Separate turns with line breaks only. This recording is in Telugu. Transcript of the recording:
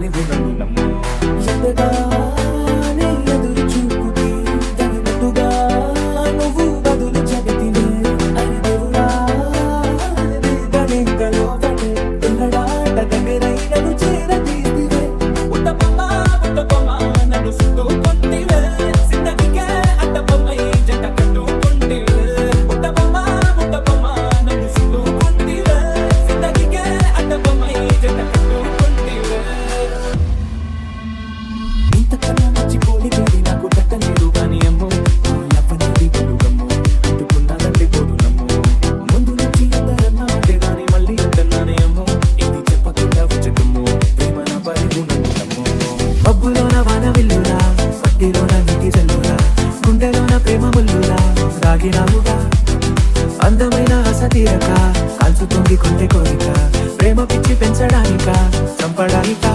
పని నమ్ము ఎంతగానే ఎదురు చూపుకి తగినట్టుగా నువ్వు బదులు చెబితివే అని దేవుడా గణింకలో పడే తుల్లడాట దగ్గరై నన్ను చేరతీసివే ఉత్తపమ్మ నన్ను చుట్టుకుంటివే జిందగీకే అడ్డపమ్మై జంట కట్టుకుంటివే ఉత్తపమ్మ నన్ను చుట్టుకుంటివే జిందగీకే అడ్డపమ్మై జంట కట్టుకుంటివే ఇంతకన్నా మంచి పోలికేది నాకు దక్కలేదు కానీ అమ్మో లవ్వనేది పొడుగమ్మో అంటుకున్నానంటే పోదు నమ్మో ముందు నుంచి అందరన్నా అంటే గానీ మళ్ళీ అంటున్నానే అమ్మో ఇది చెప్పకుండా వచ్చకమ్మో ప్రేమ నా పరిగుణము మబ్బులోన వాన విల్లురా పట్టిలోన నీటి జల్లురా గుండెలోన ప్రేమ ముల్లురా సాగినావుగా అందమైన ఆశ తీరక కాల్చుతుంది కొంటె కోరిక ప్రేమ పిచ్చి పెంచడానిక చంపడానిక